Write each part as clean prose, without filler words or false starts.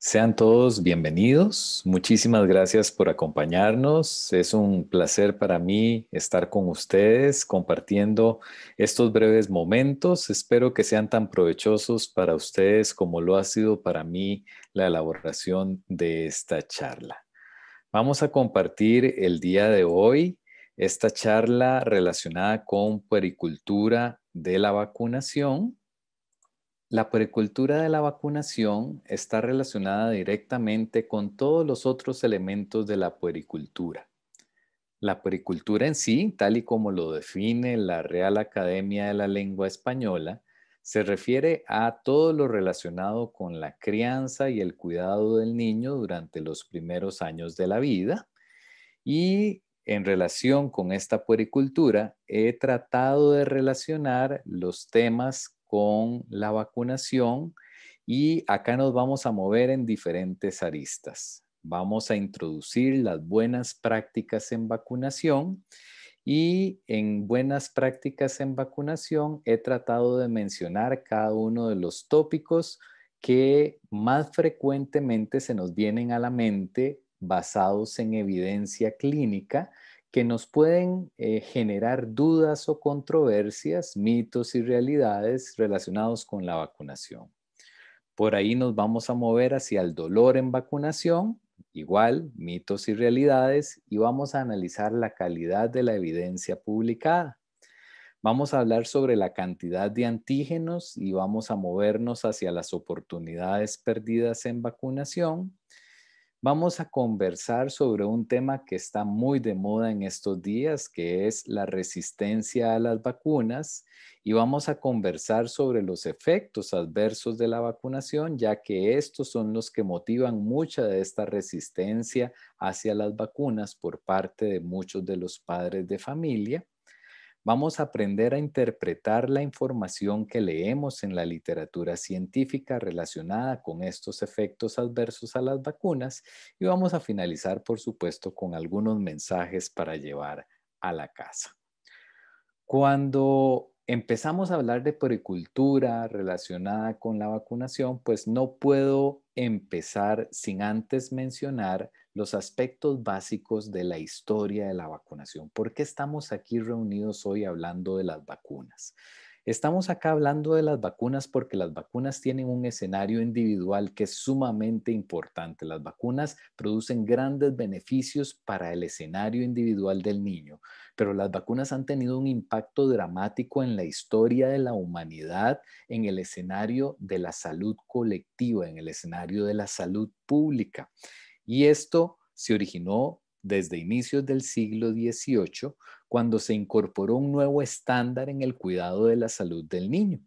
Sean todos bienvenidos. Muchísimas gracias por acompañarnos. Es un placer para mí estar con ustedes compartiendo estos breves momentos. Espero que sean tan provechosos para ustedes como lo ha sido para mí la elaboración de esta charla. Vamos a compartir el día de hoy esta charla relacionada con puericultura de la vacunación. La puericultura de la vacunación está relacionada directamente con todos los otros elementos de la puericultura. La puericultura en sí, tal y como lo define la Real Academia de la Lengua Española, se refiere a todo lo relacionado con la crianza y el cuidado del niño durante los primeros años de la vida. Y en relación con esta puericultura, he tratado de relacionar los temas con la vacunación y acá nos vamos a mover en diferentes aristas. Vamos a introducir las buenas prácticas en vacunación y en buenas prácticas en vacunación he tratado de mencionar cada uno de los tópicos que más frecuentemente se nos vienen a la mente basados en evidencia clínica que nos pueden generar dudas o controversias, mitos y realidades relacionados con la vacunación. Por ahí nos vamos a mover hacia el dolor en vacunación, igual, mitos y realidades, y vamos a analizar la calidad de la evidencia publicada. Vamos a hablar sobre la cantidad de antígenos y vamos a movernos hacia las oportunidades perdidas en vacunación. Vamos a conversar sobre un tema que está muy de moda en estos días, que es la resistencia a las vacunas, y vamos a conversar sobre los efectos adversos de la vacunación, ya que estos son los que motivan mucha de esta resistencia hacia las vacunas por parte de muchos de los padres de familia. Vamos a aprender a interpretar la información que leemos en la literatura científica relacionada con estos efectos adversos a las vacunas y vamos a finalizar, por supuesto, con algunos mensajes para llevar a la casa. Cuando empezamos a hablar de puericultura relacionada con la vacunación, pues no puedo empezar sin antes mencionar los aspectos básicos de la historia de la vacunación. ¿Por qué estamos aquí reunidos hoy hablando de las vacunas? Estamos acá hablando de las vacunas porque las vacunas tienen un escenario individual que es sumamente importante. Las vacunas producen grandes beneficios para el escenario individual del niño, pero las vacunas han tenido un impacto dramático en la historia de la humanidad, en el escenario de la salud colectiva, en el escenario de la salud pública. Y esto se originó desde inicios del siglo XVIII, cuando se incorporó un nuevo estándar en el cuidado de la salud del niño.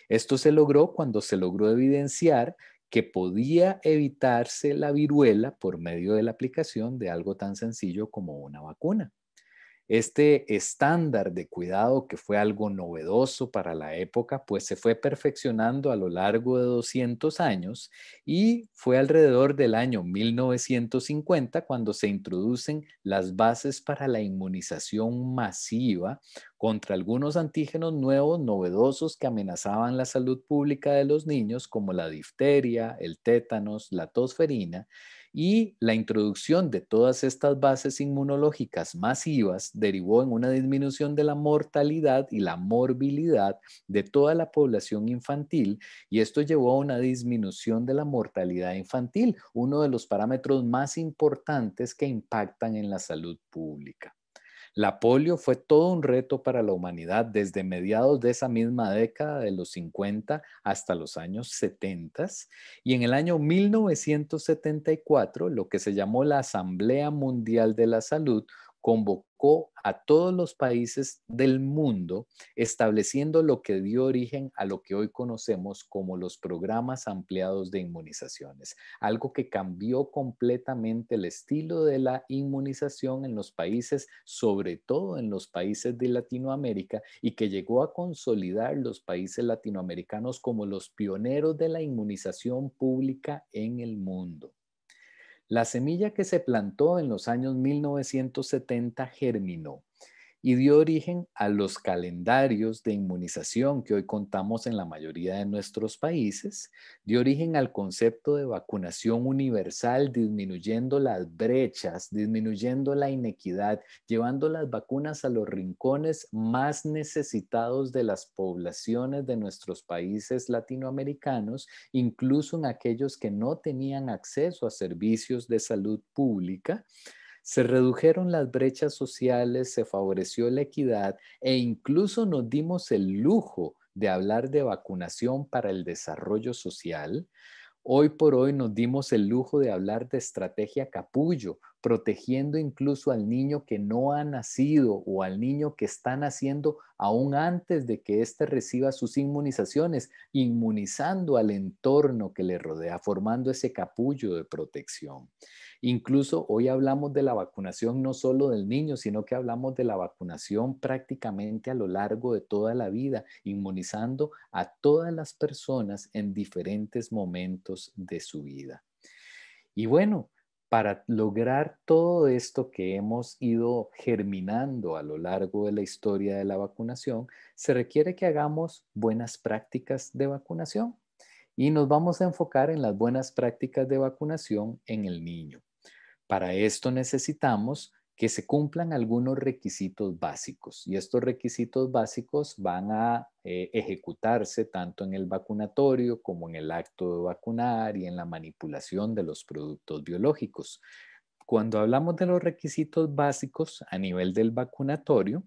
Esto se logró cuando se logró evidenciar que podía evitarse la viruela por medio de la aplicación de algo tan sencillo como una vacuna. Este estándar de cuidado, que fue algo novedoso para la época, pues se fue perfeccionando a lo largo de 200 años y fue alrededor del año 1950 cuando se introducen las bases para la inmunización masiva contra algunos antígenos nuevos, novedosos, que amenazaban la salud pública de los niños, como la difteria, el tétanos, la tosferina. Y la introducción de todas estas bases inmunológicas masivas derivó en una disminución de la mortalidad y la morbilidad de toda la población infantil, y esto llevó a una disminución de la mortalidad infantil, uno de los parámetros más importantes que impactan en la salud pública. La polio fue todo un reto para la humanidad desde mediados de esa misma década de los 50 hasta los años 70, y en el año 1974 lo que se llamó la Asamblea Mundial de la Salud convocó a todos los países del mundo, estableciendo lo que dio origen a lo que hoy conocemos como los programas ampliados de inmunizaciones, algo que cambió completamente el estilo de la inmunización en los países, sobre todo en los países de Latinoamérica, y que llegó a consolidar los países latinoamericanos como los pioneros de la inmunización pública en el mundo. La semilla que se plantó en los años 1970 germinó, y dio origen a los calendarios de inmunización que hoy contamos en la mayoría de nuestros países, dio origen al concepto de vacunación universal, disminuyendo las brechas, disminuyendo la inequidad, llevando las vacunas a los rincones más necesitados de las poblaciones de nuestros países latinoamericanos, incluso en aquellos que no tenían acceso a servicios de salud pública. Se redujeron las brechas sociales, se favoreció la equidad e incluso nos dimos el lujo de hablar de vacunación para el desarrollo social. Hoy por hoy nos dimos el lujo de hablar de estrategia capullo, protegiendo incluso al niño que no ha nacido o al niño que está naciendo aún antes de que éste reciba sus inmunizaciones, inmunizando al entorno que le rodea, formando ese capullo de protección. Incluso hoy hablamos de la vacunación no solo del niño, sino que hablamos de la vacunación prácticamente a lo largo de toda la vida, inmunizando a todas las personas en diferentes momentos de su vida. Y bueno, para lograr todo esto que hemos ido germinando a lo largo de la historia de la vacunación, se requiere que hagamos buenas prácticas de vacunación. Y nos vamos a enfocar en las buenas prácticas de vacunación en el niño. Para esto necesitamos que se cumplan algunos requisitos básicos y estos requisitos básicos van a ejecutarse tanto en el vacunatorio como en el acto de vacunar y en la manipulación de los productos biológicos. Cuando hablamos de los requisitos básicos a nivel del vacunatorio,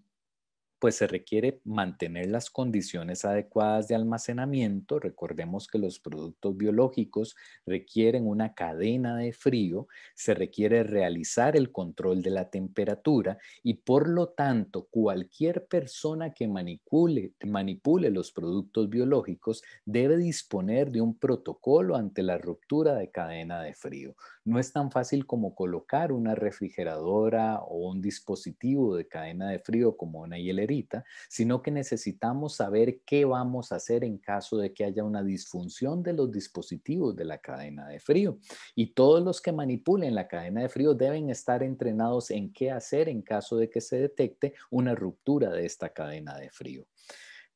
pues se requiere mantener las condiciones adecuadas de almacenamiento. Recordemos que los productos biológicos requieren una cadena de frío, se requiere realizar el control de la temperatura y por lo tanto cualquier persona que manipule los productos biológicos debe disponer de un protocolo ante la ruptura de cadena de frío. No es tan fácil como colocar una refrigeradora o un dispositivo de cadena de frío como una hielerita, sino que necesitamos saber qué vamos a hacer en caso de que haya una disfunción de los dispositivos de la cadena de frío. Y todos los que manipulen la cadena de frío deben estar entrenados en qué hacer en caso de que se detecte una ruptura de esta cadena de frío.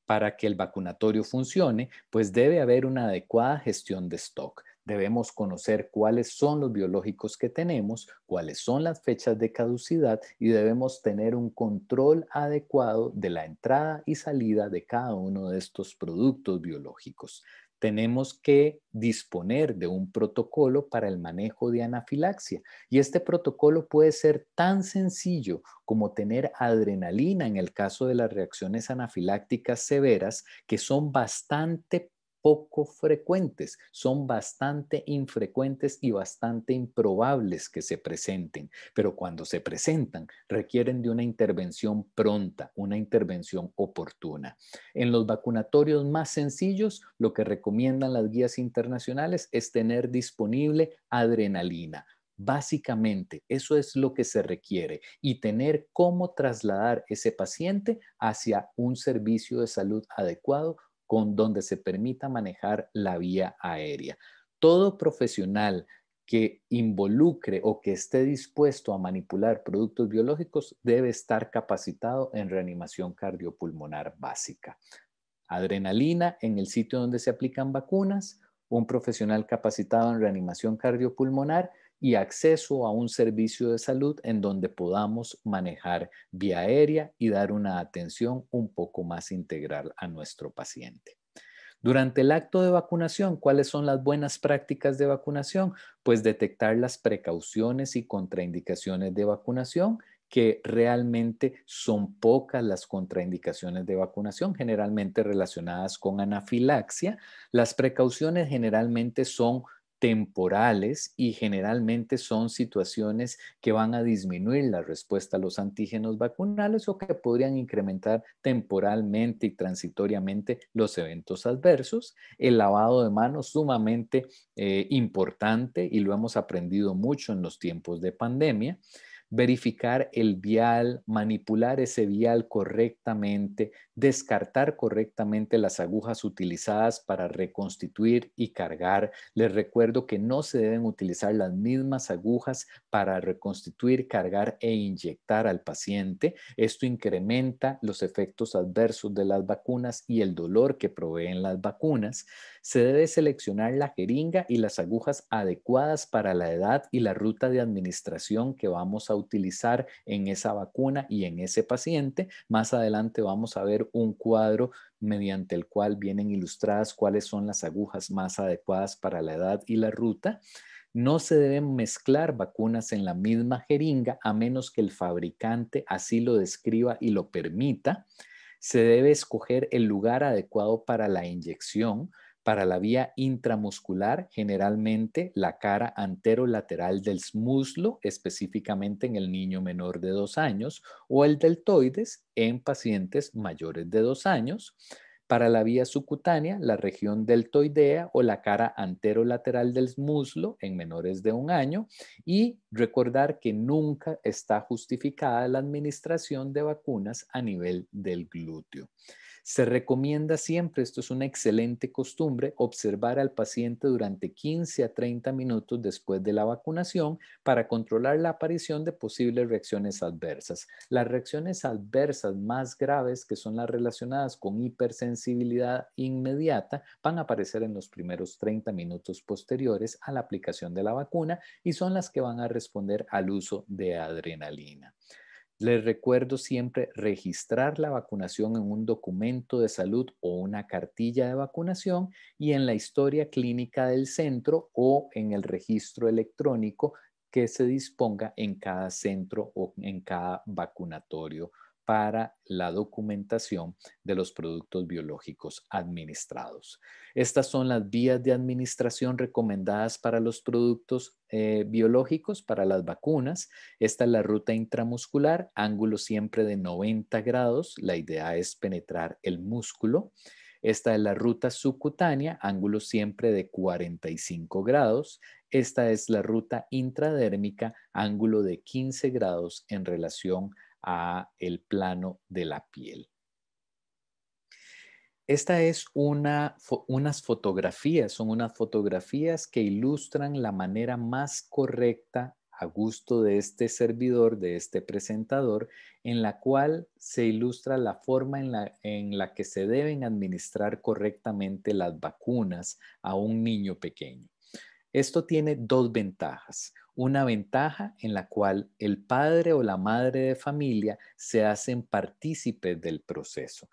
Para que el vacunatorio funcione, pues debe haber una adecuada gestión de stock. Debemos conocer cuáles son los biológicos que tenemos, cuáles son las fechas de caducidad y debemos tener un control adecuado de la entrada y salida de cada uno de estos productos biológicos. Tenemos que disponer de un protocolo para el manejo de anafilaxia y este protocolo puede ser tan sencillo como tener adrenalina en el caso de las reacciones anafilácticas severas, que son bastante poco frecuentes, son bastante infrecuentes y bastante improbables que se presenten, pero cuando se presentan requieren de una intervención pronta, una intervención oportuna. En los vacunatorios más sencillos, lo que recomiendan las guías internacionales es tener disponible adrenalina. Básicamente, eso es lo que se requiere y tener cómo trasladar ese paciente hacia un servicio de salud adecuado con donde se permita manejar la vía aérea. Todo profesional que involucre o que esté dispuesto a manipular productos biológicos debe estar capacitado en reanimación cardiopulmonar básica. Adrenalina en el sitio donde se aplican vacunas, un profesional capacitado en reanimación cardiopulmonar y acceso a un servicio de salud en donde podamos manejar vía aérea y dar una atención un poco más integral a nuestro paciente. Durante el acto de vacunación, ¿cuáles son las buenas prácticas de vacunación? Pues detectar las precauciones y contraindicaciones de vacunación, que realmente son pocas las contraindicaciones de vacunación, generalmente relacionadas con anafilaxia. Las precauciones generalmente son temporales y generalmente son situaciones que van a disminuir la respuesta a los antígenos vacunales o que podrían incrementar temporalmente y transitoriamente los eventos adversos. El lavado de manos sumamente importante y lo hemos aprendido mucho en los tiempos de pandemia. Verificar el vial, manipular ese vial correctamente, descartar correctamente las agujas utilizadas para reconstituir y cargar. Les recuerdo que no se deben utilizar las mismas agujas para reconstituir, cargar e inyectar al paciente. Esto incrementa los efectos adversos de las vacunas y el dolor que proveen las vacunas. Se debe seleccionar la jeringa y las agujas adecuadas para la edad y la ruta de administración que vamos a utilizar en esa vacuna y en ese paciente. Más adelante vamos a ver un cuadro mediante el cual vienen ilustradas cuáles son las agujas más adecuadas para la edad y la ruta. No se deben mezclar vacunas en la misma jeringa a menos que el fabricante así lo describa y lo permita. Se debe escoger el lugar adecuado para la inyección. Para la vía intramuscular, generalmente la cara anterolateral del muslo, específicamente en el niño menor de 2 años, o el deltoides en pacientes mayores de 2 años. Para la vía subcutánea, la región deltoidea o la cara anterolateral del muslo en menores de 1 año, y recordar que nunca está justificada la administración de vacunas a nivel del glúteo. Se recomienda siempre, esto es una excelente costumbre, observar al paciente durante 15 a 30 minutos después de la vacunación para controlar la aparición de posibles reacciones adversas. Las reacciones adversas más graves, que son las relacionadas con hipersensibilidad inmediata, van a aparecer en los primeros 30 minutos posteriores a la aplicación de la vacuna y son las que van a responder al uso de adrenalina. Les recuerdo siempre registrar la vacunación en un documento de salud o una cartilla de vacunación y en la historia clínica del centro o en el registro electrónico que se disponga en cada centro o en cada vacunatorio para la documentación de los productos biológicos administrados. Estas son las vías de administración recomendadas para los productos biológicos, para las vacunas. Esta es la ruta intramuscular, ángulo siempre de 90 grados. La idea es penetrar el músculo. Esta es la ruta subcutánea, ángulo siempre de 45 grados. Esta es la ruta intradérmica, ángulo de 15 grados en relación a el plano de la piel. Esta es unas fotografías, son unas fotografías que ilustran la manera más correcta a gusto de este servidor, de este presentador, en la cual se ilustra la forma en la que se deben administrar correctamente las vacunas a un niño pequeño. Esto tiene dos ventajas. Una ventaja en la cual el padre o la madre de familia se hacen partícipes del proceso.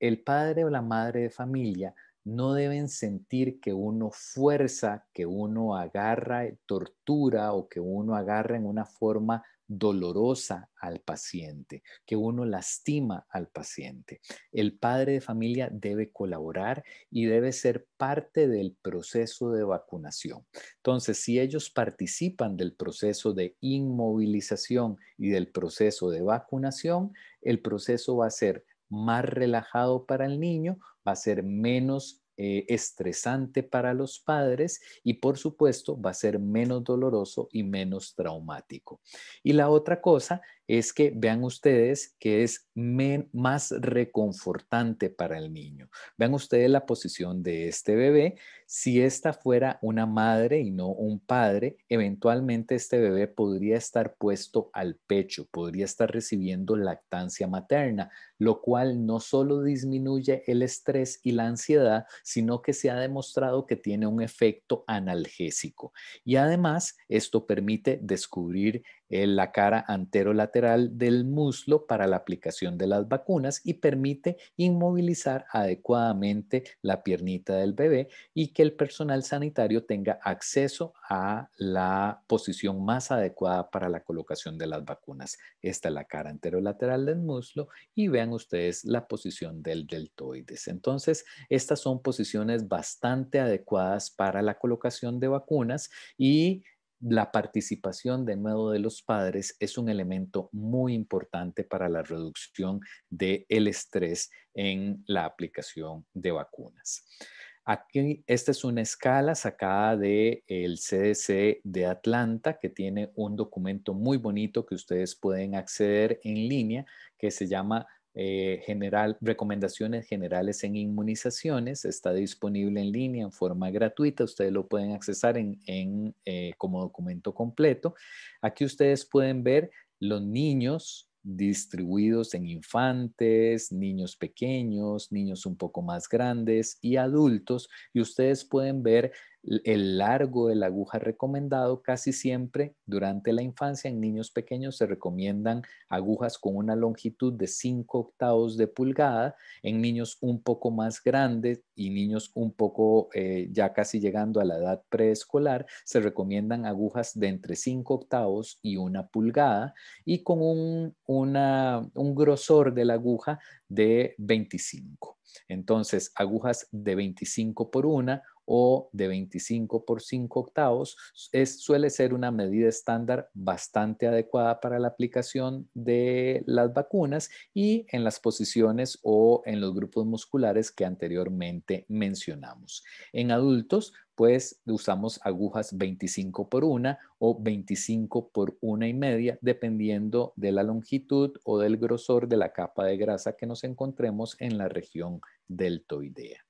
El padre o la madre de familia no deben sentir que uno fuerza, que uno agarra, tortura o que uno agarra en una forma dolorosa al paciente, que uno lastima al paciente. El padre de familia debe colaborar y debe ser parte del proceso de vacunación. Entonces, si ellos participan del proceso de inmovilización y del proceso de vacunación, el proceso va a ser más relajado para el niño, va a ser menos estresante para los padres y por supuesto va a ser menos doloroso y menos traumático. Y la otra cosa es que vean ustedes que es más reconfortante para el niño. Vean ustedes la posición de este bebé. Si esta fuera una madre y no un padre, eventualmente este bebé podría estar puesto al pecho, podría estar recibiendo lactancia materna, lo cual no solo disminuye el estrés y la ansiedad, sino que se ha demostrado que tiene un efecto analgésico. Y además, esto permite descubrir la cara anterolateral del muslo para la aplicación de las vacunas y permite inmovilizar adecuadamente la piernita del bebé y que el personal sanitario tenga acceso a la posición más adecuada para la colocación de las vacunas. Esta es la cara anterolateral del muslo y vean ustedes la posición del deltoides. Entonces, estas son posiciones bastante adecuadas para la colocación de vacunas y la participación de nuevo de los padres es un elemento muy importante para la reducción del estrés en la aplicación de vacunas. Aquí, esta es una escala sacada del CDC de Atlanta, que tiene un documento muy bonito que ustedes pueden acceder en línea, que se llama recomendaciones generales en inmunizaciones. Está disponible en línea en forma gratuita. Ustedes lo pueden accesar como documento completo. Aquí ustedes pueden ver los niños distribuidos en infantes, niños pequeños, niños un poco más grandes y adultos. Y ustedes pueden ver el largo de la aguja recomendado. Casi siempre durante la infancia en niños pequeños se recomiendan agujas con una longitud de 5/8 de pulgada. En niños un poco más grandes y niños un poco ya casi llegando a la edad preescolar, se recomiendan agujas de entre 5/8 y 1 pulgada y con un grosor de la aguja de 25. Entonces, agujas de 25 por 1 o de 25 por 5/8 suele ser una medida estándar bastante adecuada para la aplicación de las vacunas y en las posiciones o en los grupos musculares que anteriormente mencionamos. En adultos, pues usamos agujas 25 por 1 o 25 por 1,5, dependiendo de la longitud o del grosor de la capa de grasa que nos encontremos en la región deltoidea.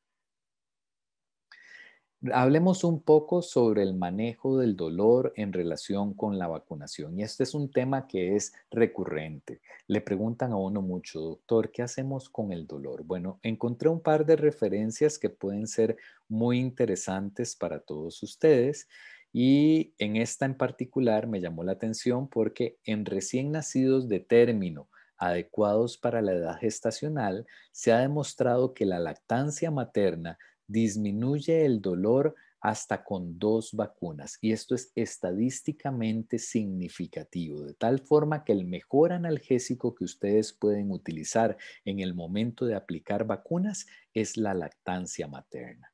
Hablemos un poco sobre el manejo del dolor en relación con la vacunación. Y este es un tema que es recurrente. Le preguntan a uno mucho, doctor, ¿qué hacemos con el dolor? Bueno, encontré un par de referencias que pueden ser muy interesantes para todos ustedes. Y en esta en particular me llamó la atención porque en recién nacidos de término adecuados para la edad gestacional, se ha demostrado que la lactancia materna disminuye el dolor hasta con 2 vacunas y esto es estadísticamente significativo, de tal forma que el mejor analgésico que ustedes pueden utilizar en el momento de aplicar vacunas es la lactancia materna.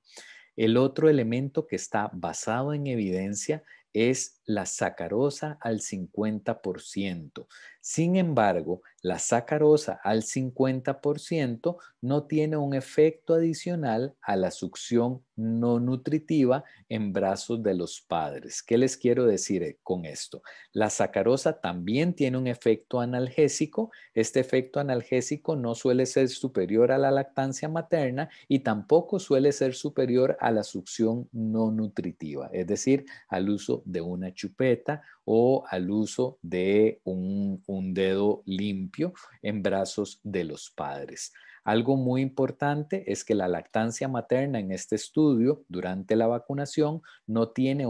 El otro elemento que está basado en evidencia es la sacarosa al 50%. Sin embargo, la sacarosa al 50% no tiene un efecto adicional a la succión no nutritiva en brazos de los padres. ¿Qué les quiero decir con esto? La sacarosa también tiene un efecto analgésico. Este efecto analgésico no suele ser superior a la lactancia materna y tampoco suele ser superior a la succión no nutritiva, es decir, al uso de una chupeta o al uso de un dedo limpio en brazos de los padres. Algo muy importante es que la lactancia materna en este estudio durante la vacunación no tiene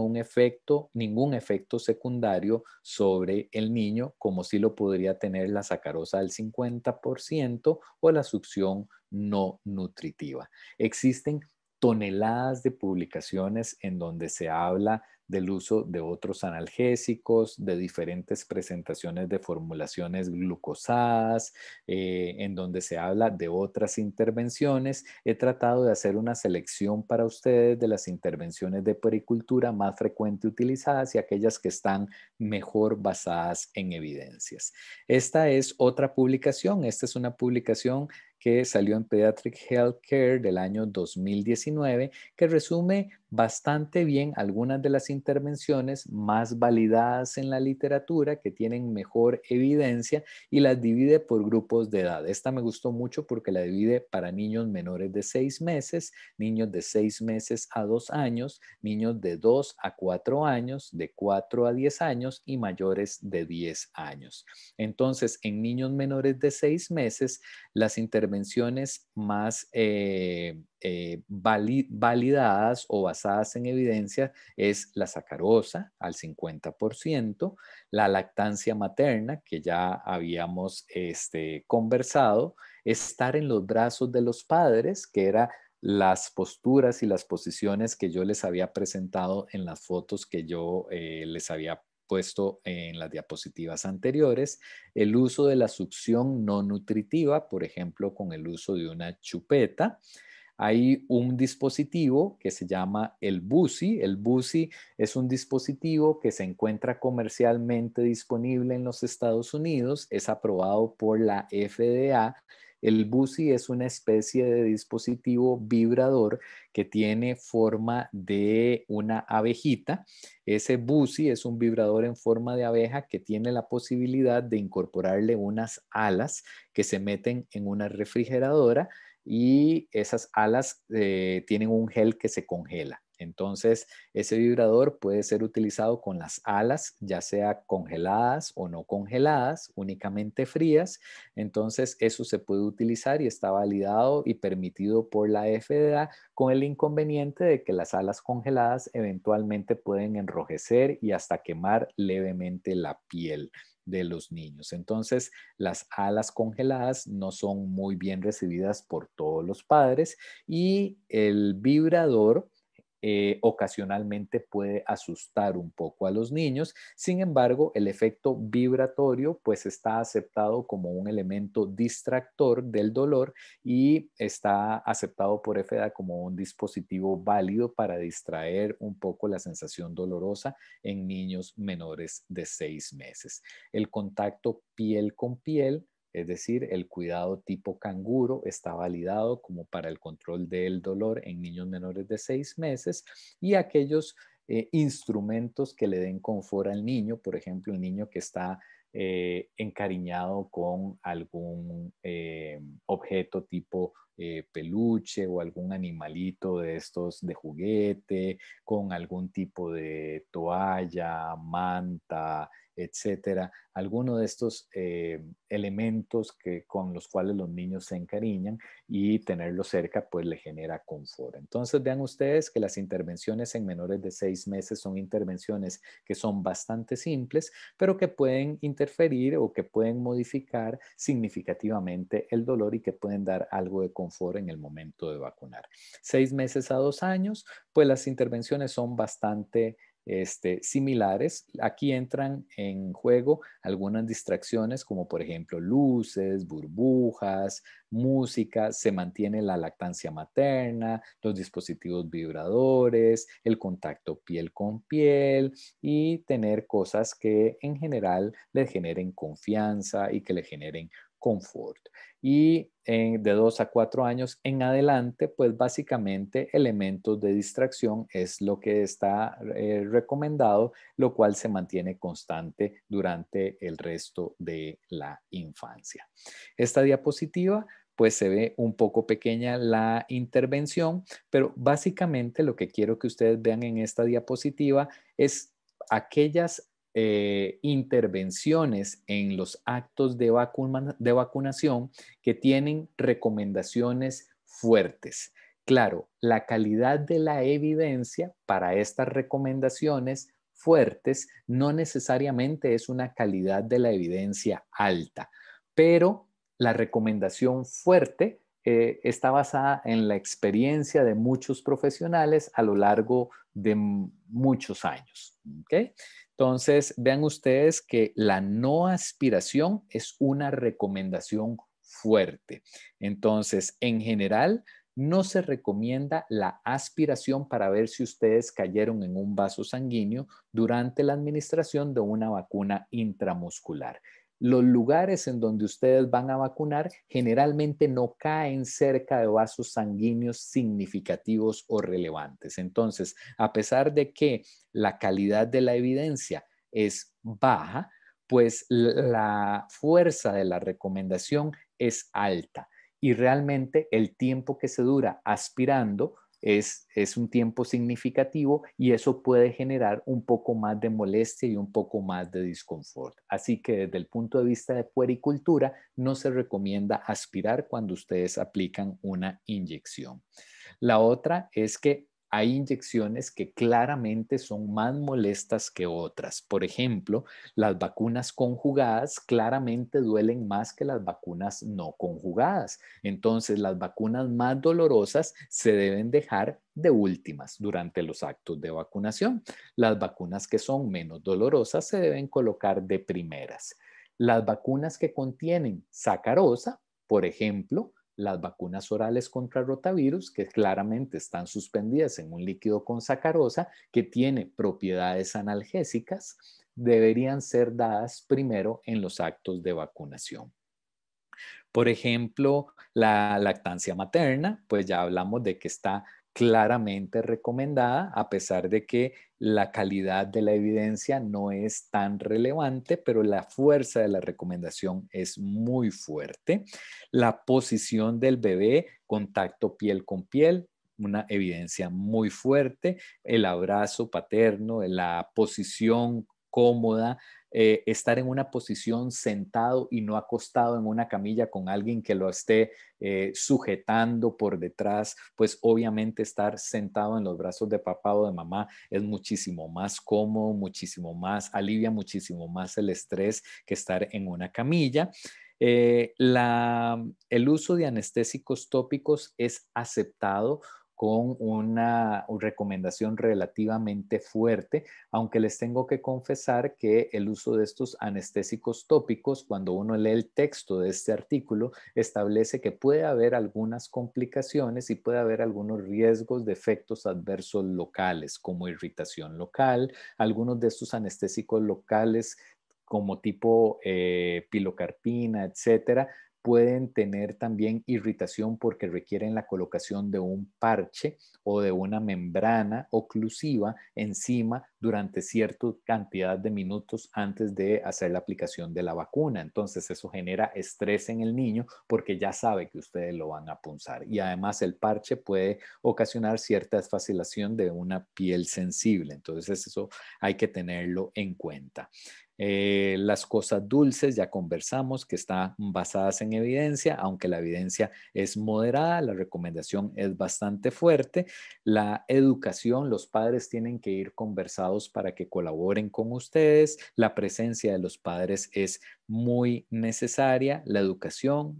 ningún efecto secundario sobre el niño, como sí lo podría tener la sacarosa al 50% o la succión no nutritiva. Existen toneladas de publicaciones en donde se habla del uso de otros analgésicos, de diferentes presentaciones de formulaciones glucosadas, en donde se habla de otras intervenciones. He tratado de hacer una selección para ustedes de las intervenciones de puericultura más frecuente utilizadas y aquellas que están mejor basadas en evidencias. Esta es otra publicación. Esta es una publicación que salió en Pediatric Healthcare del año 2019, que resume bastante bien algunas de las intervenciones más validadas en la literatura, que tienen mejor evidencia y las divide por grupos de edad. Esta me gustó mucho porque la divide para niños menores de 6 meses, niños de 6 meses a 2 años, niños de 2 a 4 años, de 4 a 10 años y mayores de 10 años. Entonces, en niños menores de 6 meses, las intervenciones más validadas o basadas en evidencia es la sacarosa al 50%, la lactancia materna, que ya habíamos conversado, estar en los brazos de los padres, que era las posturas y las posiciones que yo les había presentado en las fotos que yo les había puesto en las diapositivas anteriores, el uso de la succión no nutritiva, por ejemplo, con el uso de una chupeta. Hay un dispositivo que se llama el BUSI. El BUSI es un dispositivo que se encuentra comercialmente disponible en los Estados Unidos, es aprobado por la FDA El BUSI es una especie de dispositivo vibrador que tiene forma de una abejita. Ese BUSI es un vibrador en forma de abeja que tiene la posibilidad de incorporarle unas alas que se meten en una refrigeradora y esas alas tienen un gel que se congela. Entonces, ese vibrador puede ser utilizado con las alas, ya sea congeladas o no congeladas, únicamente frías. Entonces, eso se puede utilizar y está validado y permitido por la FDA, con el inconveniente de que las alas congeladas eventualmente pueden enrojecer y hasta quemar levemente la piel de los niños. Entonces, las alas congeladas no son muy bien recibidas por todos los padres y el vibrador ocasionalmente puede asustar un poco a los niños. Sin embargo, el efecto vibratorio pues está aceptado como un elemento distractor del dolor y está aceptado por FDA como un dispositivo válido para distraer un poco la sensación dolorosa en niños menores de 6 meses. El contacto piel con piel, es decir, el cuidado tipo canguro, está validado como para el control del dolor en niños menores de 6 meses y aquellos instrumentos que le den confort al niño, por ejemplo, el niño que está encariñado con algún objeto tipo peluche o algún animalito de estos de juguete, con algún tipo de toalla, manta, etcétera, alguno de estos elementos con los cuales los niños se encariñan y tenerlo cerca pues le genera confort. Entonces vean ustedes que las intervenciones en menores de 6 meses son intervenciones que son bastante simples, pero que pueden interferir o que pueden modificar significativamente el dolor y que pueden dar algo de confort en el momento de vacunar. 6 meses a 2 años, pues las intervenciones son bastante similares. Aquí entran en juego algunas distracciones como por ejemplo luces, burbujas, música, se mantiene la lactancia materna, los dispositivos vibradores, el contacto piel con piel y tener cosas que en general le generen confianza y que le generen confort. Y de 2 a 4 años en adelante, pues básicamente elementos de distracción es lo que está recomendado, lo cual se mantiene constante durante el resto de la infancia. Esta diapositiva pues se ve un poco pequeña la intervención, pero básicamente lo que quiero que ustedes vean en esta diapositiva es aquellas intervenciones en los actos de vacunación que tienen recomendaciones fuertes. Claro, la calidad de la evidencia para estas recomendaciones fuertes no necesariamente es una calidad de la evidencia alta, pero la recomendación fuerte está basada en la experiencia de muchos profesionales a lo largo de muchos años. ¿Okay? Entonces, vean ustedes que la no aspiración es una recomendación fuerte. Entonces, en general, no se recomienda la aspiración para ver si ustedes cayeron en un vaso sanguíneo durante la administración de una vacuna intramuscular. Los lugares en donde ustedes van a vacunar generalmente no caen cerca de vasos sanguíneos significativos o relevantes. Entonces, a pesar de que la calidad de la evidencia es baja, pues la fuerza de la recomendación es alta y realmente el tiempo que se dura aspirando es un tiempo significativo y eso puede generar un poco más de molestia y un poco más de disconfort. Así que desde el punto de vista de puericultura, no se recomienda aspirar cuando ustedes aplican una inyección. La otra es que hay inyecciones que claramente son más molestas que otras. Por ejemplo, las vacunas conjugadas claramente duelen más que las vacunas no conjugadas. Entonces, las vacunas más dolorosas se deben dejar de últimas durante los actos de vacunación. Las vacunas que son menos dolorosas se deben colocar de primeras. Las vacunas que contienen sacarosa, por ejemplo, las vacunas orales contra rotavirus, que claramente están suspendidas en un líquido con sacarosa, que tiene propiedades analgésicas, deberían ser dadas primero en los actos de vacunación. Por ejemplo, la lactancia materna, pues ya hablamos de que está claramente recomendada, a pesar de que la calidad de la evidencia no es tan relevante, pero la fuerza de la recomendación es muy fuerte. La posición del bebé, contacto piel con piel, una evidencia muy fuerte. El abrazo paterno, la posición cómoda, estar en una posición sentado y no acostado en una camilla con alguien que lo esté sujetando por detrás, pues obviamente estar sentado en los brazos de papá o de mamá es muchísimo más cómodo, muchísimo más, alivia muchísimo más el estrés que estar en una camilla. El uso de anestésicos tópicos es aceptado con una recomendación relativamente fuerte, aunque les tengo que confesar que el uso de estos anestésicos tópicos, cuando uno lee el texto de este artículo, establece que puede haber algunas complicaciones y puede haber algunos riesgos de efectos adversos locales, como irritación local. Algunos de estos anestésicos locales, como tipo pilocarpina, etcétera, pueden tener también irritación porque requieren la colocación de un parche o de una membrana oclusiva encima durante cierta cantidad de minutos antes de hacer la aplicación de la vacuna. Entonces eso genera estrés en el niño porque ya sabe que ustedes lo van a punzar. Y además el parche puede ocasionar cierta desfacilación de una piel sensible. Entonces eso hay que tenerlo en cuenta. Las cosas dulces, ya conversamos que están basadas en evidencia, aunque la evidencia es moderada, la recomendación es bastante fuerte. La educación, los padres tienen que ir conversados para que colaboren con ustedes. La presencia de los padres es muy necesaria. La educación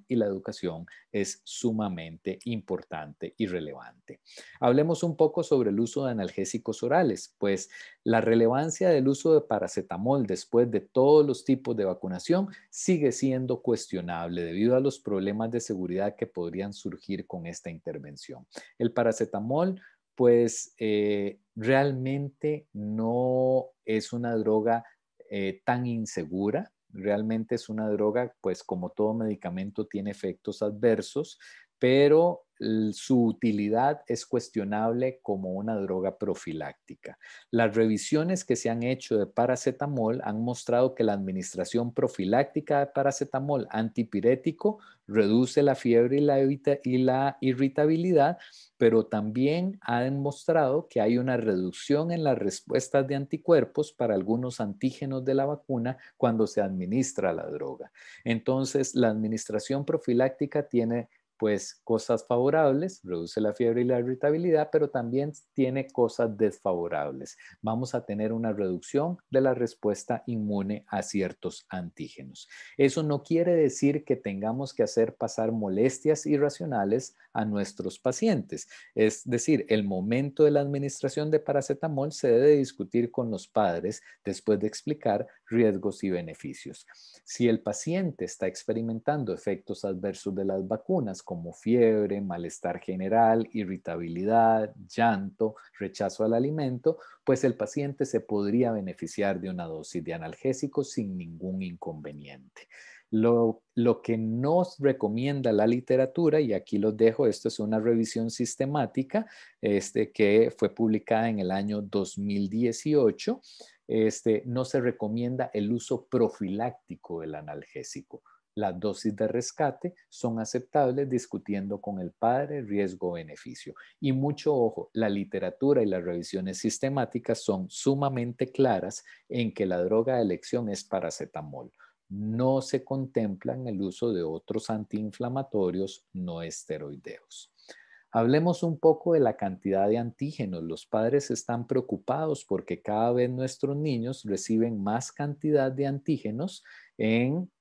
y la educación es sumamente importante y relevante. Hablemos un poco sobre el uso de analgésicos orales, pues la relevancia del uso de paracetamol después de todos los tipos de vacunación sigue siendo cuestionable debido a los problemas de seguridad que podrían surgir con esta intervención. El paracetamol, pues realmente no es una droga tan insegura. Realmente es una droga, pues como todo medicamento tiene efectos adversos, pero su utilidad es cuestionable como una droga profiláctica. Las revisiones que se han hecho de paracetamol han mostrado que la administración profiláctica de paracetamol antipirético reduce la fiebre y la irritabilidad, pero también ha demostrado que hay una reducción en las respuestas de anticuerpos para algunos antígenos de la vacuna cuando se administra la droga. Entonces, la administración profiláctica tiene pues cosas favorables, reduce la fiebre y la irritabilidad, pero también tiene cosas desfavorables. Vamos a tener una reducción de la respuesta inmune a ciertos antígenos. Eso no quiere decir que tengamos que hacer pasar molestias irracionales a nuestros pacientes. Es decir, el momento de la administración de paracetamol se debe discutir con los padres después de explicar riesgos y beneficios. Si el paciente está experimentando efectos adversos de las vacunas como fiebre, malestar general, irritabilidad, llanto, rechazo al alimento, pues el paciente se podría beneficiar de una dosis de analgésico sin ningún inconveniente. Lo que nos recomienda la literatura, y aquí los dejo, esto es una revisión sistemática que fue publicada en el año 2018, no se recomienda el uso profiláctico del analgésico. Las dosis de rescate son aceptables discutiendo con el padre riesgo-beneficio. Y mucho ojo, la literatura y las revisiones sistemáticas son sumamente claras en que la droga de elección es paracetamol. No se contempla en el uso de otros antiinflamatorios no esteroideos. Hablemos un poco de la cantidad de antígenos. Los padres están preocupados porque cada vez nuestros niños reciben más cantidad de antígenos en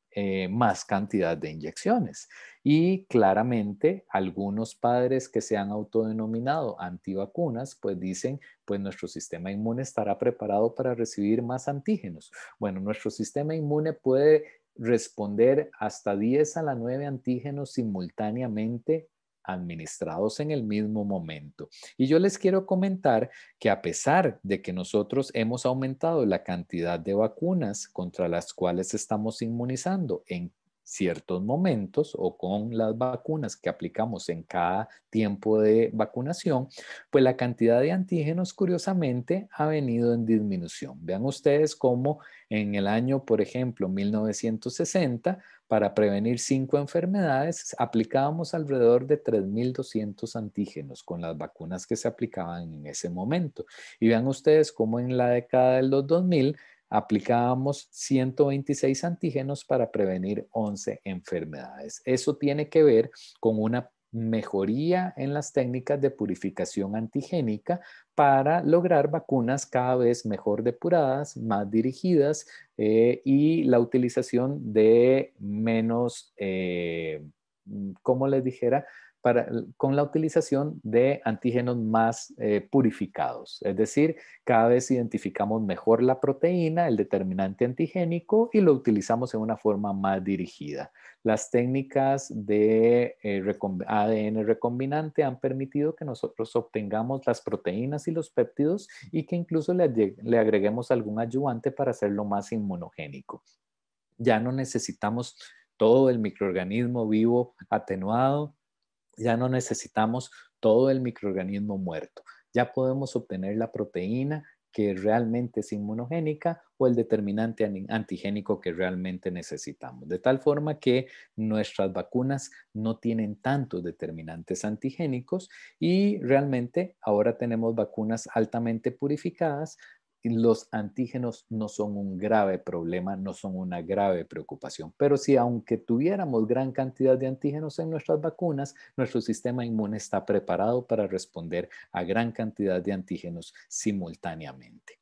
más cantidad de inyecciones. Y claramente algunos padres que se han autodenominado antivacunas, pues dicen, pues nuestro sistema inmune estará preparado para recibir más antígenos. Bueno, nuestro sistema inmune puede responder hasta 10 a la 9 antígenos simultáneamente administrados en el mismo momento. Y yo les quiero comentar que a pesar de que nosotros hemos aumentado la cantidad de vacunas contra las cuales estamos inmunizando en ciertos momentos o con las vacunas que aplicamos en cada tiempo de vacunación, pues la cantidad de antígenos curiosamente ha venido en disminución. Vean ustedes cómo en el año, por ejemplo, 1960, para prevenir 5 enfermedades, aplicábamos alrededor de 3.200 antígenos con las vacunas que se aplicaban en ese momento. Y vean ustedes cómo en la década de los 2000 aplicábamos 126 antígenos para prevenir 11 enfermedades. Eso tiene que ver con una mejoría en las técnicas de purificación antigénica para lograr vacunas cada vez mejor depuradas, más dirigidas y la utilización de menos, como les dijera, con la utilización de antígenos más purificados. Es decir, cada vez identificamos mejor la proteína, el determinante antigénico, y lo utilizamos en una forma más dirigida. Las técnicas de ADN recombinante han permitido que nosotros obtengamos las proteínas y los péptidos y que incluso le agreguemos algún ayudante para hacerlo más inmunogénico. Ya no necesitamos todo el microorganismo vivo atenuado, ya no necesitamos todo el microorganismo muerto. Ya podemos obtener la proteína que realmente es inmunogénica o el determinante antigénico que realmente necesitamos. De tal forma que nuestras vacunas no tienen tantos determinantes antigénicos y realmente ahora tenemos vacunas altamente purificadas. Los antígenos no son un grave problema, no son una grave preocupación. Pero si aunque tuviéramos gran cantidad de antígenos en nuestras vacunas, nuestro sistema inmune está preparado para responder a gran cantidad de antígenos simultáneamente.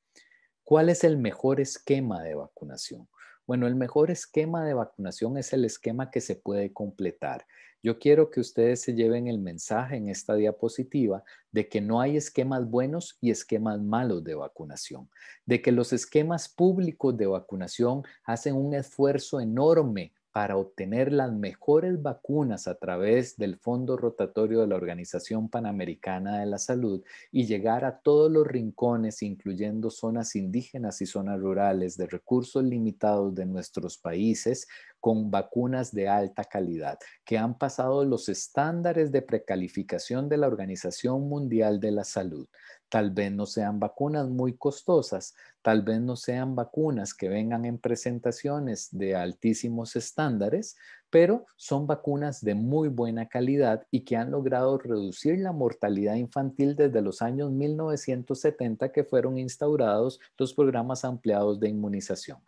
¿Cuál es el mejor esquema de vacunación? Bueno, el mejor esquema de vacunación es el esquema que se puede completar. Yo quiero que ustedes se lleven el mensaje en esta diapositiva de que no hay esquemas buenos y esquemas malos de vacunación, de que los esquemas públicos de vacunación hacen un esfuerzo enorme para obtener las mejores vacunas a través del Fondo Rotatorio de la Organización Panamericana de la Salud y llegar a todos los rincones, incluyendo zonas indígenas y zonas rurales de recursos limitados de nuestros países, con vacunas de alta calidad, que han pasado los estándares de precalificación de la Organización Mundial de la Salud. Tal vez no sean vacunas muy costosas, tal vez no sean vacunas que vengan en presentaciones de altísimos estándares, pero son vacunas de muy buena calidad y que han logrado reducir la mortalidad infantil desde los años 1970 que fueron instaurados los programas ampliados de inmunización.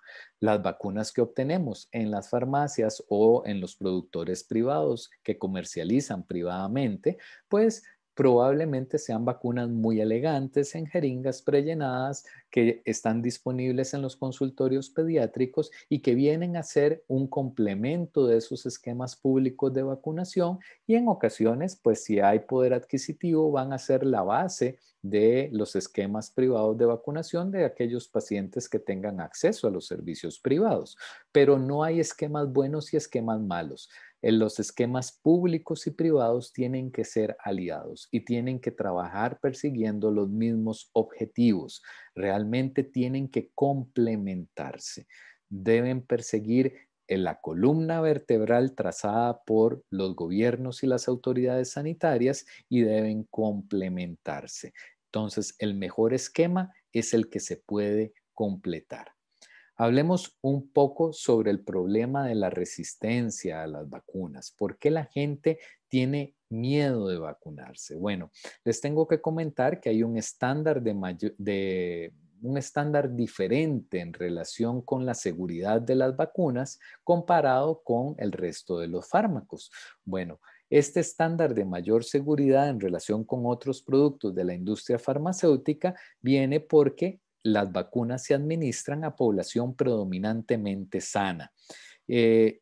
Las vacunas que obtenemos en las farmacias o en los productores privados que comercializan privadamente, pues probablemente sean vacunas muy elegantes en jeringas prellenadas que están disponibles en los consultorios pediátricos y que vienen a ser un complemento de esos esquemas públicos de vacunación y en ocasiones, pues si hay poder adquisitivo, van a ser la base de los esquemas privados de vacunación de aquellos pacientes que tengan acceso a los servicios privados. Pero no hay esquemas buenos y esquemas malos. Los esquemas públicos y privados tienen que ser aliados y tienen que trabajar persiguiendo los mismos objetivos. Realmente tienen que complementarse. Deben perseguir en la columna vertebral trazada por los gobiernos y las autoridades sanitarias y deben complementarse. Entonces, el mejor esquema es el que se puede completar. Hablemos un poco sobre el problema de la resistencia a las vacunas. ¿Por qué la gente tiene miedo de vacunarse? Bueno, les tengo que comentar que hay un estándar un estándar diferente en relación con la seguridad de las vacunas comparado con el resto de los fármacos. Bueno, este estándar de mayor seguridad en relación con otros productos de la industria farmacéutica viene porque las vacunas se administran a población predominantemente sana.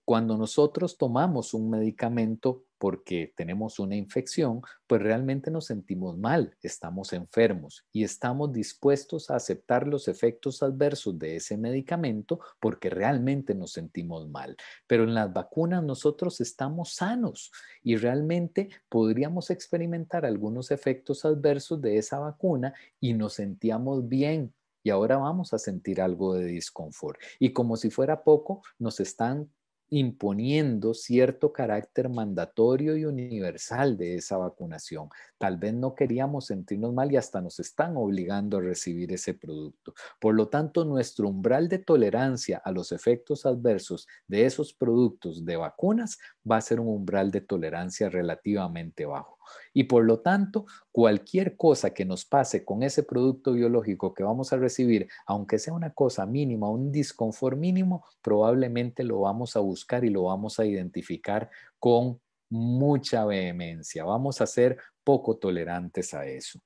Cuando nosotros tomamos un medicamento porque tenemos una infección, pues realmente nos sentimos mal, estamos enfermos y estamos dispuestos a aceptar los efectos adversos de ese medicamento porque realmente nos sentimos mal. Pero en las vacunas nosotros estamos sanos y realmente podríamos experimentar algunos efectos adversos de esa vacuna y nos sentíamos bien y ahora vamos a sentir algo de disconfort. Y como si fuera poco, nos están imponiendo cierto carácter mandatorio y universal de esa vacunación. Tal vez no queríamos sentirnos mal y hasta nos están obligando a recibir ese producto. Por lo tanto, nuestro umbral de tolerancia a los efectos adversos de esos productos de vacunas va a ser un umbral de tolerancia relativamente bajo. Y por lo tanto, cualquier cosa que nos pase con ese producto biológico que vamos a recibir, aunque sea una cosa mínima, un disconfort mínimo, probablemente lo vamos a buscar y lo vamos a identificar con mucha vehemencia. Vamos a ser poco tolerantes a eso.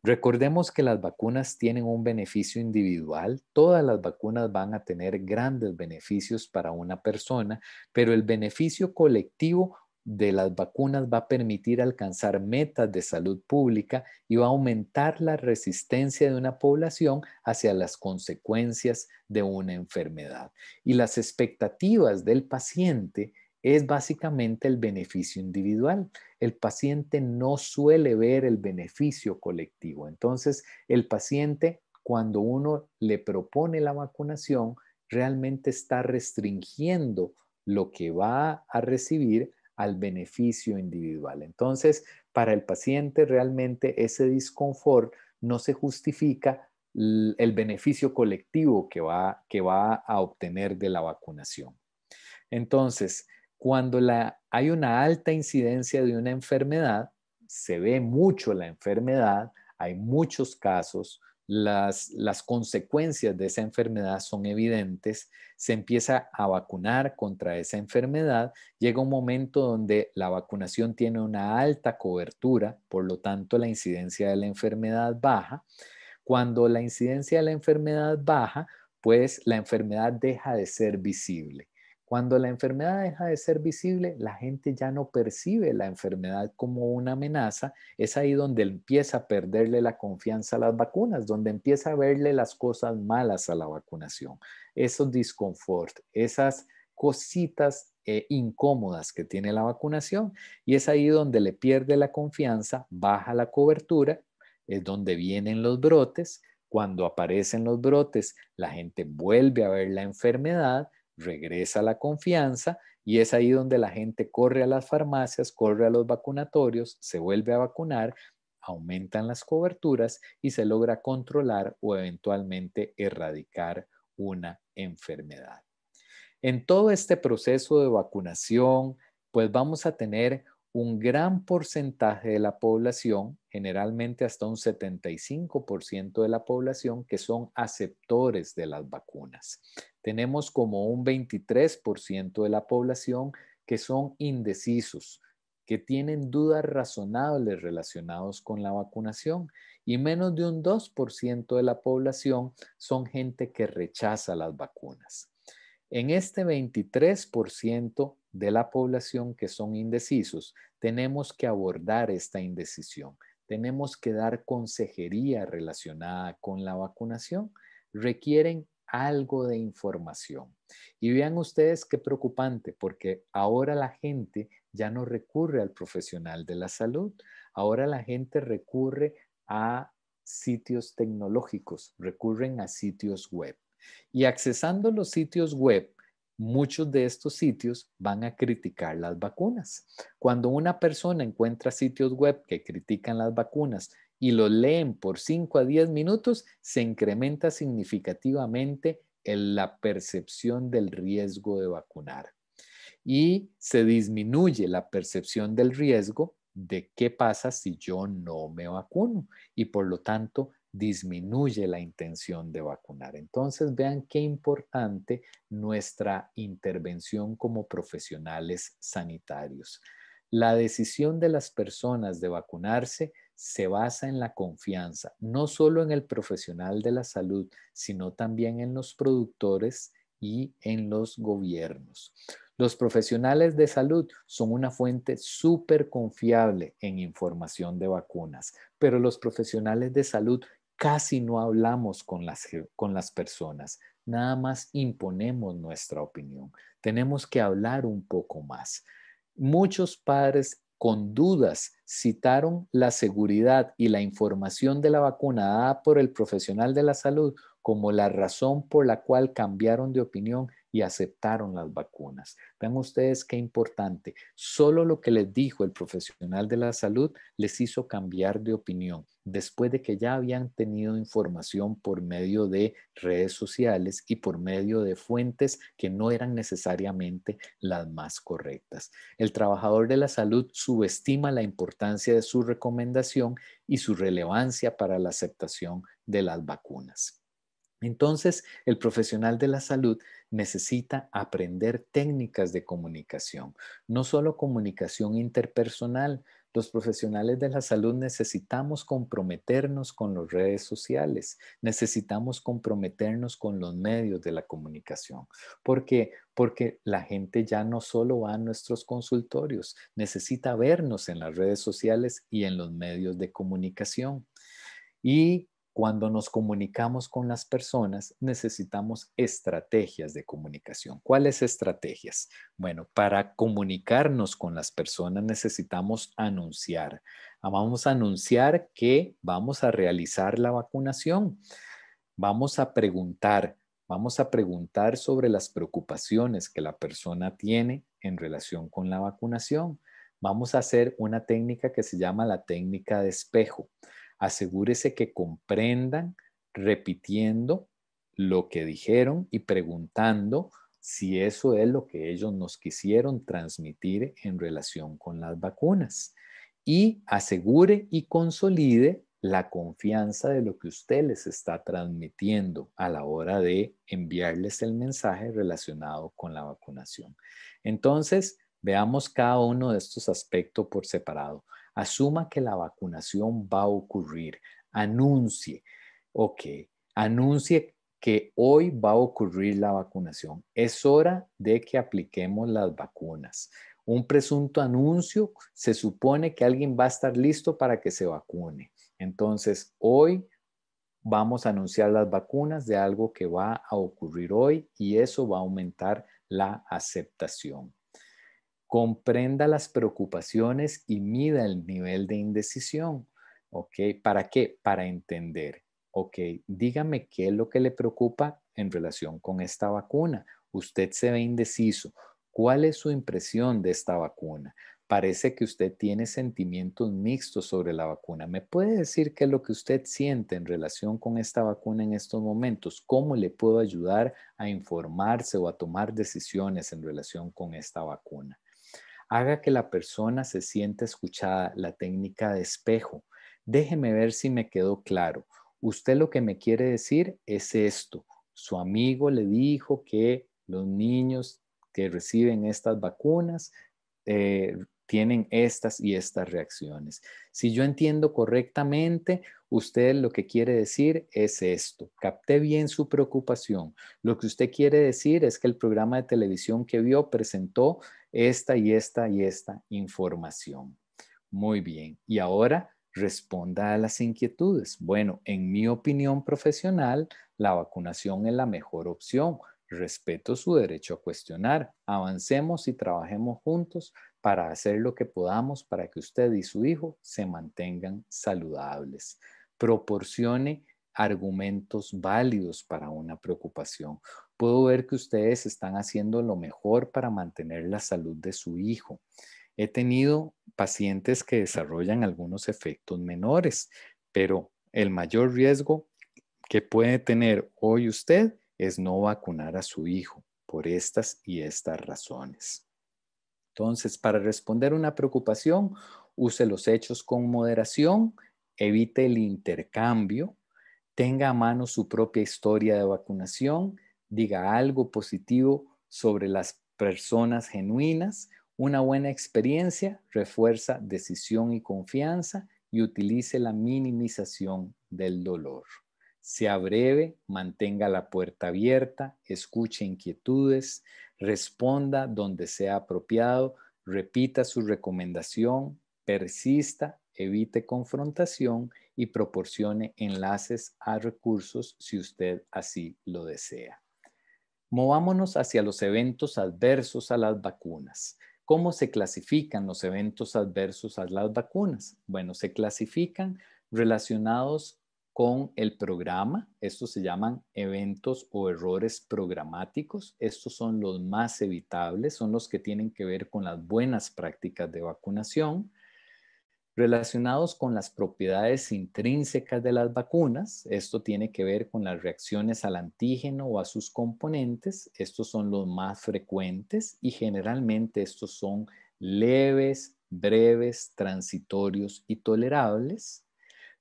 Recordemos que las vacunas tienen un beneficio individual. Todas las vacunas van a tener grandes beneficios para una persona, pero el beneficio colectivo de las vacunas va a permitir alcanzar metas de salud pública y va a aumentar la resistencia de una población hacia las consecuencias de una enfermedad. Y las expectativas del paciente es básicamente el beneficio individual. El paciente no suele ver el beneficio colectivo. Entonces, el paciente, cuando uno le propone la vacunación, realmente está restringiendo lo que va a recibir al beneficio individual. Entonces, para el paciente realmente ese disconfort no se justifica el beneficio colectivo que va a obtener de la vacunación. Entonces, cuando hay una alta incidencia de una enfermedad, se ve mucho la enfermedad, hay muchos casos, las consecuencias de esa enfermedad son evidentes, se empieza a vacunar contra esa enfermedad, llega un momento donde la vacunación tiene una alta cobertura, por lo tanto la incidencia de la enfermedad baja. Cuando la incidencia de la enfermedad baja, pues la enfermedad deja de ser visible. Cuando la enfermedad deja de ser visible, la gente ya no percibe la enfermedad como una amenaza. Es ahí donde empieza a perderle la confianza a las vacunas, donde empieza a verle las cosas malas a la vacunación. Esos disconfort, esas cositas incómodas que tiene la vacunación. Y es ahí donde le pierde la confianza, baja la cobertura, es donde vienen los brotes. Cuando aparecen los brotes, la gente vuelve a ver la enfermedad, regresa la confianza y es ahí donde la gente corre a las farmacias, corre a los vacunatorios, se vuelve a vacunar, aumentan las coberturas y se logra controlar o eventualmente erradicar una enfermedad. En todo este proceso de vacunación, pues vamos a tener un gran porcentaje de la población, generalmente hasta un 75% de la población, que son aceptores de las vacunas. Tenemos como un 23% de la población que son indecisos, que tienen dudas razonables relacionados con la vacunación y menos de un 2% de la población son gente que rechaza las vacunas. En este 23% de la población que son indecisos, tenemos que abordar esta indecisión. Tenemos que dar consejería relacionada con la vacunación. Requieren algo de información. Y vean ustedes qué preocupante, porque ahora la gente ya no recurre al profesional de la salud. Ahora la gente recurre a sitios tecnológicos, recurren a sitios web. Y accesando los sitios web, muchos de estos sitios van a criticar las vacunas. Cuando una persona encuentra sitios web que critican las vacunas y los leen por 5 a 10 minutos, se incrementa significativamente la percepción del riesgo de vacunar y se disminuye la percepción del riesgo de qué pasa si yo no me vacuno y por lo tanto disminuye la intención de vacunar. Entonces vean qué importante nuestra intervención como profesionales sanitarios. La decisión de las personas de vacunarse se basa en la confianza, no solo en el profesional de la salud, sino también en los productores y en los gobiernos. Los profesionales de salud son una fuente súper confiable en información de vacunas, pero los profesionales de salud casi no hablamos con las personas, nada más imponemos nuestra opinión. Tenemos que hablar un poco más. Muchos padres con dudas citaron la seguridad y la información de la vacuna dada por el profesional de la salud como la razón por la cual cambiaron de opinión y aceptaron las vacunas. Vean ustedes qué importante. Solo lo que les dijo el profesional de la salud les hizo cambiar de opinión después de que ya habían tenido información por medio de redes sociales y por medio de fuentes que no eran necesariamente las más correctas. El trabajador de la salud subestima la importancia de su recomendación y su relevancia para la aceptación de las vacunas. Entonces, el profesional de la salud necesita aprender técnicas de comunicación, no solo comunicación interpersonal. Los profesionales de la salud necesitamos comprometernos con las redes sociales, necesitamos comprometernos con los medios de la comunicación. ¿Por qué? Porque la gente ya no solo va a nuestros consultorios, necesita vernos en las redes sociales y en los medios de comunicación. Y cuando nos comunicamos con las personas, necesitamos estrategias de comunicación. ¿Cuáles estrategias? Bueno, para comunicarnos con las personas necesitamos anunciar. Vamos a anunciar que vamos a realizar la vacunación. Vamos a preguntar. Vamos a preguntar sobre las preocupaciones que la persona tiene en relación con la vacunación. Vamos a hacer una técnica que se llama la técnica de espejo. Asegúrese que comprendan repitiendo lo que dijeron y preguntando si eso es lo que ellos nos quisieron transmitir en relación con las vacunas. Y asegure y consolide la confianza de lo que usted les está transmitiendo a la hora de enviarles el mensaje relacionado con la vacunación. Entonces, veamos cada uno de estos aspectos por separado. Asuma que la vacunación va a ocurrir. Anuncie, ok, anuncie que hoy va a ocurrir la vacunación. Es hora de que apliquemos las vacunas. Un presunto anuncio se supone que alguien va a estar listo para que se vacune. Entonces, hoy vamos a anunciar las vacunas de algo que va a ocurrir hoy y eso va a aumentar la aceptación. Comprenda las preocupaciones y mida el nivel de indecisión. ¿Ok? ¿Para qué? Para entender. ¿Ok? Dígame qué es lo que le preocupa en relación con esta vacuna. Usted se ve indeciso. ¿Cuál es su impresión de esta vacuna? Parece que usted tiene sentimientos mixtos sobre la vacuna. ¿Me puede decir qué es lo que usted siente en relación con esta vacuna en estos momentos? ¿Cómo le puedo ayudar a informarse o a tomar decisiones en relación con esta vacuna? Haga que la persona se sienta escuchada, la técnica de espejo. Déjeme ver si me quedó claro. Usted lo que me quiere decir es esto. Su amigo le dijo que los niños que reciben estas vacunas tienen estas y estas reacciones. Si yo entiendo correctamente, usted lo que quiere decir es esto. Capté bien su preocupación. Lo que usted quiere decir es que el programa de televisión que vio presentó esta y esta y esta información. Muy bien. Y ahora responda a las inquietudes. Bueno, en mi opinión profesional, la vacunación es la mejor opción. Respeto su derecho a cuestionar. Avancemos y trabajemos juntos para hacer lo que podamos para que usted y su hijo se mantengan saludables. Proporcione argumentos válidos para una preocupación. Puedo ver que ustedes están haciendo lo mejor para mantener la salud de su hijo. He tenido pacientes que desarrollan algunos efectos menores, pero el mayor riesgo que puede tener hoy usted es no vacunar a su hijo por estas y estas razones. Entonces, para responder una preocupación, use los hechos con moderación, evite el intercambio, tenga a mano su propia historia de vacunación, diga algo positivo sobre las personas genuinas. Una buena experiencia refuerza decisión y confianza y utilice la minimización del dolor. Sea breve, mantenga la puerta abierta, escuche inquietudes, responda donde sea apropiado, repita su recomendación, persista, evite confrontación y proporcione enlaces a recursos si usted así lo desea. Movámonos hacia los eventos adversos a las vacunas. ¿Cómo se clasifican los eventos adversos a las vacunas? Bueno, se clasifican relacionados con el programa. Estos se llaman eventos o errores programáticos. Estos son los más evitables, son los que tienen que ver con las buenas prácticas de vacunación. Relacionados con las propiedades intrínsecas de las vacunas, esto tiene que ver con las reacciones al antígeno o a sus componentes. Estos son los más frecuentes y generalmente estos son leves, breves, transitorios y tolerables.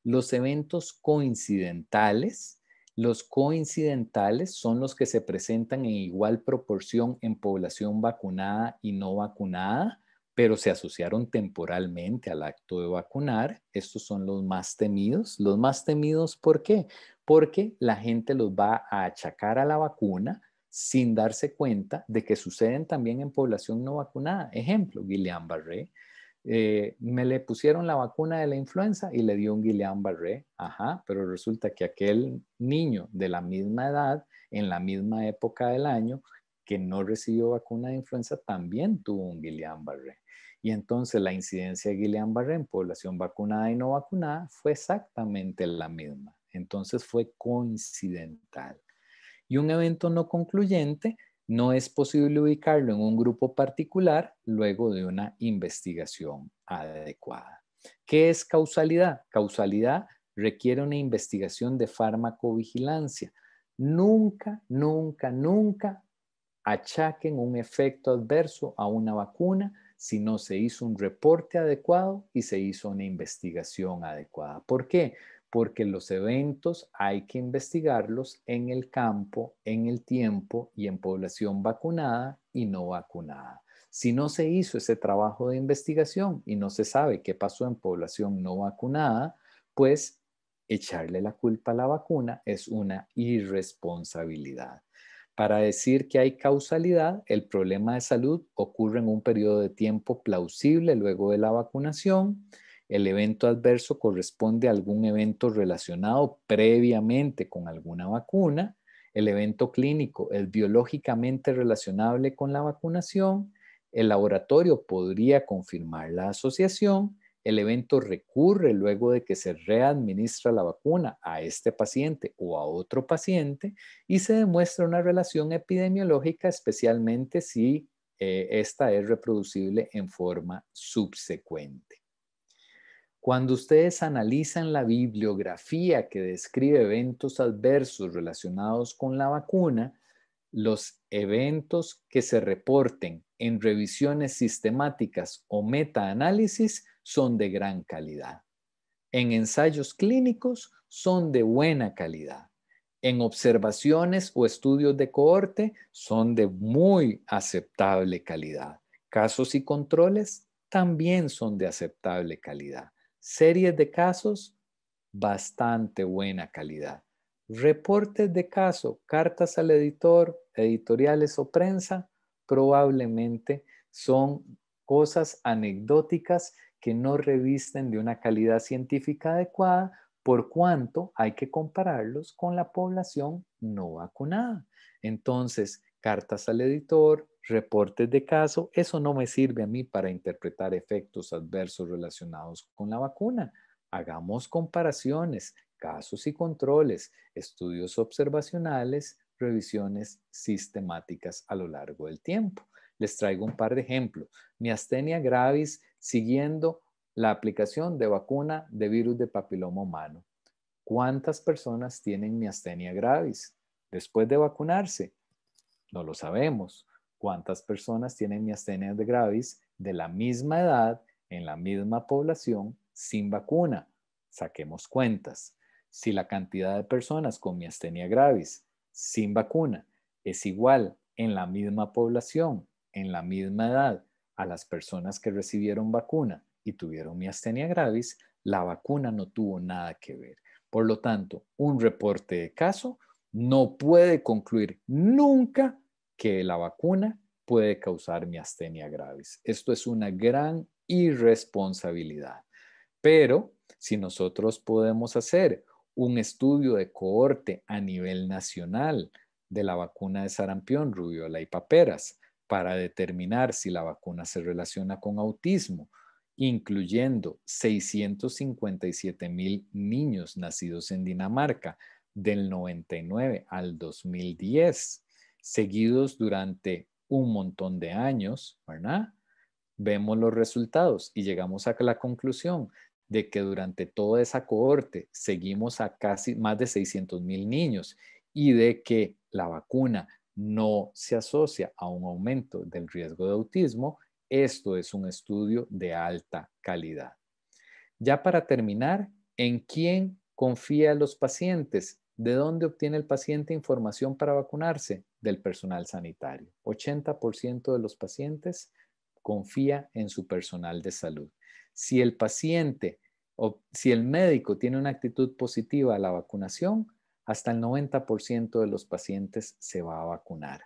Los eventos coincidentales. Los coincidentales son los que se presentan en igual proporción en población vacunada y no vacunada, pero se asociaron temporalmente al acto de vacunar. Estos son los más temidos. Los más temidos, ¿por qué? Porque la gente los va a achacar a la vacuna sin darse cuenta de que suceden también en población no vacunada. Ejemplo, Guillain-Barré. Me le pusieron la vacuna de la influenza y le dio un Guillain-Barré, ajá, pero resulta que aquel niño de la misma edad, en la misma época del año, que no recibió vacuna de influenza, también tuvo un Guillain-Barré. Y entonces la incidencia de Guillain-Barré en población vacunada y no vacunada fue exactamente la misma. Entonces fue coincidental. Y un evento no concluyente no es posible ubicarlo en un grupo particular luego de una investigación adecuada. ¿Qué es causalidad? Causalidad requiere una investigación de farmacovigilancia. Nunca, nunca, nunca achaquen un efecto adverso a una vacuna si no se hizo un reporte adecuado y se hizo una investigación adecuada. ¿Por qué? Porque los eventos hay que investigarlos en el campo, en el tiempo y en población vacunada y no vacunada. Si no se hizo ese trabajo de investigación y no se sabe qué pasó en población no vacunada, pues echarle la culpa a la vacuna es una irresponsabilidad. Para decir que hay causalidad, el problema de salud ocurre en un periodo de tiempo plausible luego de la vacunación. El evento adverso corresponde a algún evento relacionado previamente con alguna vacuna. El evento clínico es biológicamente relacionable con la vacunación. El laboratorio podría confirmar la asociación. El evento recurre luego de que se readministra la vacuna a este paciente o a otro paciente y se demuestra una relación epidemiológica, especialmente si esta es reproducible en forma subsecuente. Cuando ustedes analizan la bibliografía que describe eventos adversos relacionados con la vacuna, los eventos que se reporten en revisiones sistemáticas o metaanálisis son de gran calidad. En ensayos clínicos son de buena calidad. En observaciones o estudios de cohorte son de muy aceptable calidad. Casos y controles también son de aceptable calidad. Series de casos, bastante buena calidad. Reportes de caso, cartas al editor, editoriales o prensa, probablemente son cosas anecdóticas que no revisten de una calidad científica adecuada, por cuanto hay que compararlos con la población no vacunada. Entonces, cartas al editor, reportes de caso, eso no me sirve a mí para interpretar efectos adversos relacionados con la vacuna. Hagamos comparaciones, casos y controles, estudios observacionales, revisiones sistemáticas a lo largo del tiempo. Les traigo un par de ejemplos. Miastenia gravis siguiendo la aplicación de vacuna de virus de papiloma humano. ¿Cuántas personas tienen miastenia gravis después de vacunarse? No lo sabemos. ¿Cuántas personas tienen miastenia gravis de la misma edad, en la misma población, sin vacuna? Saquemos cuentas. Si la cantidad de personas con miastenia gravis sin vacuna es igual en la misma población, en la misma edad, a las personas que recibieron vacuna y tuvieron miastenia gravis, la vacuna no tuvo nada que ver. Por lo tanto, un reporte de caso no puede concluir nunca que la vacuna puede causar miastenia gravis. Esto es una gran irresponsabilidad. Pero si nosotros podemos hacer un estudio de cohorte a nivel nacional de la vacuna de sarampión, rubiola y paperas para determinar si la vacuna se relaciona con autismo incluyendo 657,000 niños nacidos en Dinamarca del 99 al 2010, seguidos durante un montón de años, ¿verdad? Vemos los resultados y llegamos a la conclusión de que durante toda esa cohorte seguimos a casi más de 600,000 niños y de que la vacuna no se asocia a un aumento del riesgo de autismo. Esto es un estudio de alta calidad. Ya para terminar, ¿en quién confían los pacientes? ¿De dónde obtiene el paciente información para vacunarse? Del personal sanitario. 80% de los pacientes confía en su personal de salud. Si el paciente o si el médico tiene una actitud positiva a la vacunación, hasta el 90% de los pacientes se va a vacunar.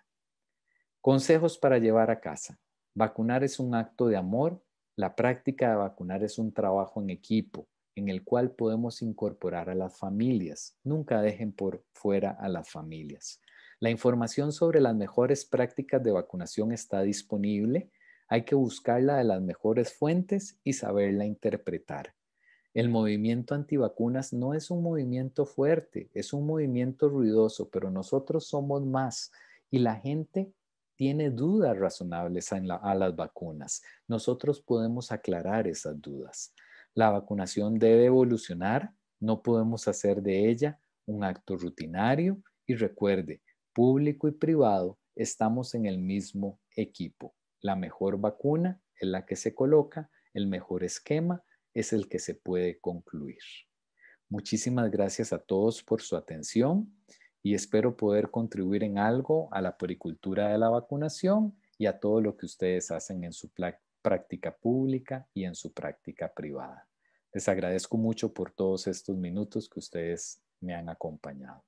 Consejos para llevar a casa. Vacunar es un acto de amor. La práctica de vacunar es un trabajo en equipo en el cual podemos incorporar a las familias. Nunca dejen por fuera a las familias. La información sobre las mejores prácticas de vacunación está disponible. Hay que buscarla de las mejores fuentes y saberla interpretar. El movimiento antivacunas no es un movimiento fuerte, es un movimiento ruidoso, pero nosotros somos más y la gente tiene dudas razonables a las vacunas. Nosotros podemos aclarar esas dudas. La vacunación debe evolucionar, no podemos hacer de ella un acto rutinario y recuerde, público y privado estamos en el mismo equipo. La mejor vacuna es la que se coloca, el mejor esquema es el que se puede concluir. Muchísimas gracias a todos por su atención y espero poder contribuir en algo a la poricultura de la vacunación y a todo lo que ustedes hacen en su práctica pública y en su práctica privada. Les agradezco mucho por todos estos minutos que ustedes me han acompañado.